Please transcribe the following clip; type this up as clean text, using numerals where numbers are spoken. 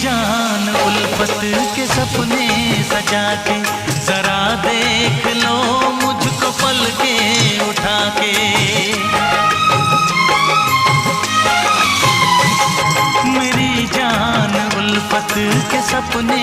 जान उल्फत के सपने सजा के जरा देख लो मुझको पल के उठा के। मेरी जान उल्फत के सपने